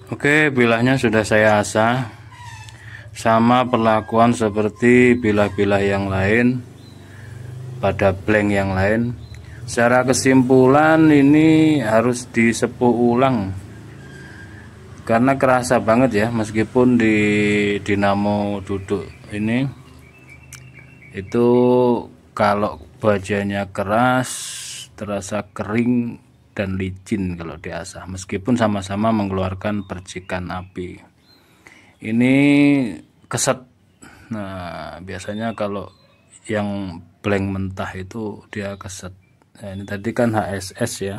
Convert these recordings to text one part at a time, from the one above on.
Oke, bilahnya sudah saya asah. Sama perlakuan seperti bilah-bilah yang lain pada blank yang lain. Secara kesimpulan ini harus disepuh ulang karena kerasa banget ya, meskipun di dinamo duduk ini itu kalau bajanya keras terasa kering dan licin kalau diasah, meskipun sama-sama mengeluarkan percikan api. Ini keset. Nah, biasanya kalau yang blank mentah itu dia keset. Nah, ini tadi kan HSS ya.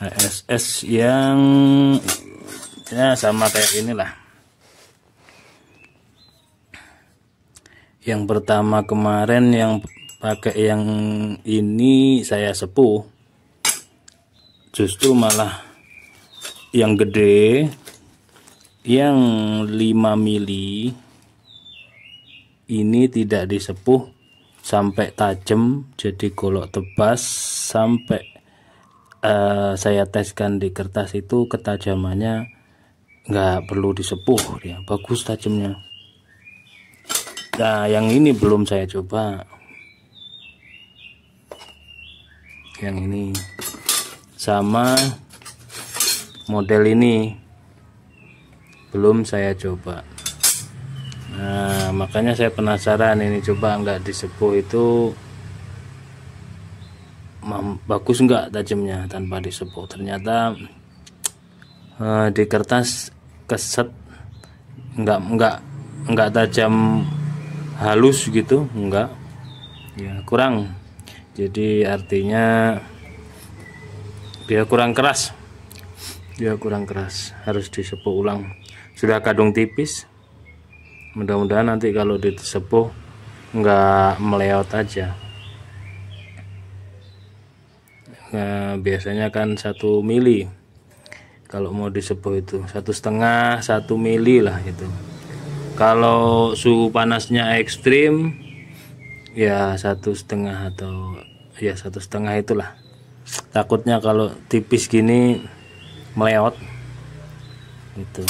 HSS yang ya sama kayak inilah. Yang pertama kemarin yang pakai yang ini saya sepuh, justru malah yang gede yang 5 mili ini tidak disepuh sampai tajam, jadi golok tebas sampai saya teskan di kertas itu ketajamannya nggak perlu disepuh, ya bagus tajamnya. Nah, yang ini belum saya coba. Yang ini sama model ini belum saya coba. Nah, makanya saya penasaran ini, coba nggak disepuh itu bagus nggak tajamnya tanpa disepuh. Ternyata di kertas keset, nggak tajam halus gitu, enggak ya, kurang. Jadi artinya dia kurang keras, harus disepuh ulang. Sudah kadung tipis, mudah-mudahan nanti kalau disepuh enggak meleot aja. Nah, biasanya kan 1 mili kalau mau disepuh itu 1,5 1 mili lah itu. Kalau suhu panasnya ekstrim ya 1,5 atau ya 1,5 itulah. Takutnya kalau tipis gini meleot itu.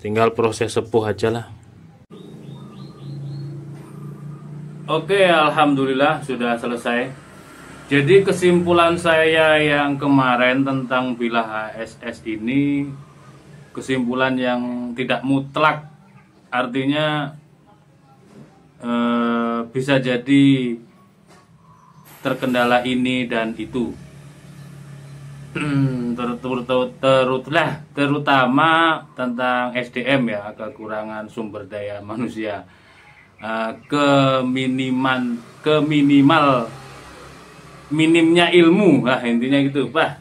Tinggal proses sepuh aja lah. Oke, alhamdulillah sudah selesai. Jadi kesimpulan saya yang kemarin tentang bilah HSS ini kesimpulan yang tidak mutlak, artinya bisa jadi terkendala ini dan itu, terutama tentang SDM ya, kekurangan sumber daya manusia, minimnya ilmu lah intinya gitu Pak.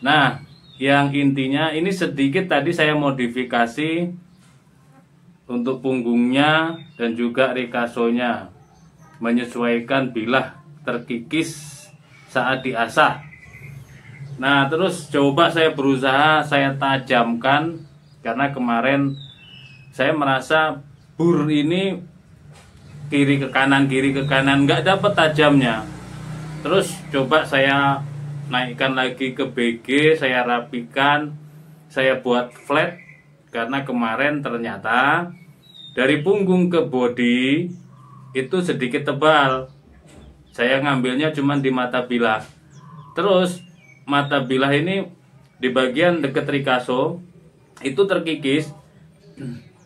Nah, yang intinya ini sedikit tadi saya modifikasi untuk punggungnya dan juga rikasonya, menyesuaikan bilah terkikis saat diasah. Nah, terus coba saya berusaha saya tajamkan, karena kemarin saya merasa bur ini kiri ke kanan nggak dapat tajamnya. Terus coba saya naikkan lagi ke BG, saya rapikan, saya buat flat, karena kemarin ternyata dari punggung ke bodi itu sedikit tebal. Saya ngambilnya cuma di mata bilah. Terus mata bilah ini di bagian dekat rikaso itu terkikis,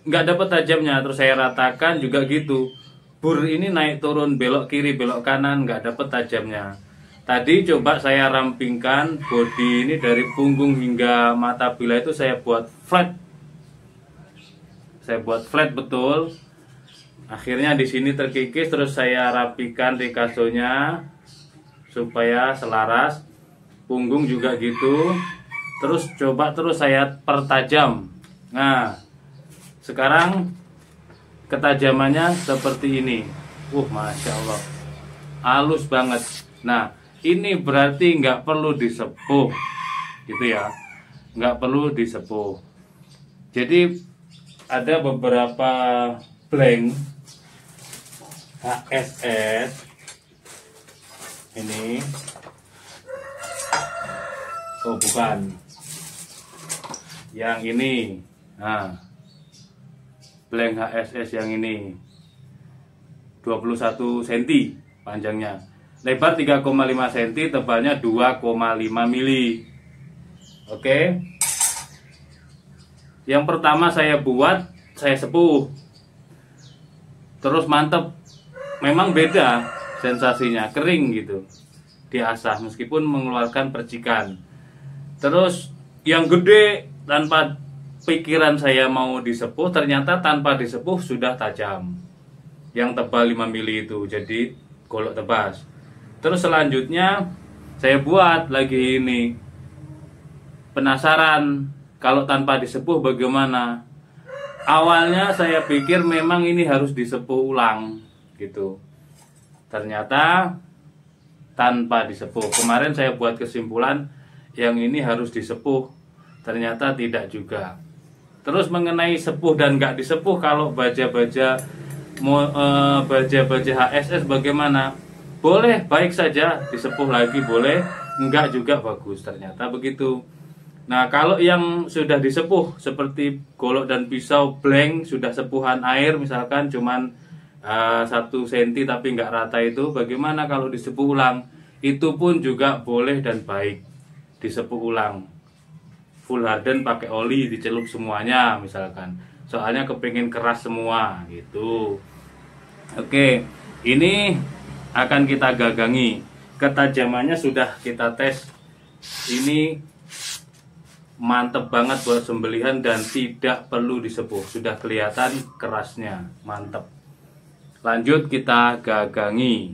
nggak dapat tajamnya. Terus saya ratakan juga gitu. Bur ini naik turun, belok kiri belok kanan, nggak dapat tajamnya. Tadi coba saya rampingkan bodi ini dari punggung hingga mata bilah itu saya buat flat. Saya buat flat betul. Akhirnya di sini terkikis, terus saya rapikan rikasonya supaya selaras. Punggung juga gitu. Terus coba terus saya pertajam. Nah, sekarang ketajamannya seperti ini. Masya Allah, halus banget. Nah, ini berarti nggak perlu disepuh gitu ya, nggak perlu disepuh. Jadi ada beberapa blank HSS ini Oh bukan, yang ini. Nah, blank HSS yang ini 21 cm panjangnya, lebar 3,5 cm, tebalnya 2,5 mili. Oke. Yang pertama saya buat, saya sepuh. Terus mantep. Memang beda sensasinya, kering gitu. Diasah meskipun mengeluarkan percikan. Terus yang gede, tanpa pikiran saya mau disepuh, ternyata tanpa disepuh sudah tajam. Yang tebal 5 mili itu jadi golok tebas. Terus selanjutnya saya buat lagi ini. Penasaran kalau tanpa disepuh bagaimana? Awalnya saya pikir memang ini harus disepuh ulang gitu. Ternyata tanpa disepuh. Kemarin saya buat kesimpulan yang ini harus disepuh. Ternyata tidak juga. Terus mengenai sepuh dan nggak disepuh, kalau baja-baja HSS bagaimana? Boleh, baik saja, disepuh lagi boleh, enggak juga bagus, ternyata begitu. Nah, kalau yang sudah disepuh seperti golok dan pisau blank, sudah sepuhan air misalkan cuman 1 cm tapi enggak rata, itu bagaimana kalau disepuh ulang? Itu pun juga boleh dan baik, disepuh ulang. Full harden pakai oli, dicelup semuanya misalkan. Soalnya kepingin keras semua gitu. Oke, ini akan kita gagangi. Ketajamannya sudah kita tes. Ini mantep banget buat sembelihan dan tidak perlu disepuh. Sudah kelihatan kerasnya, mantep. Lanjut kita gagangi.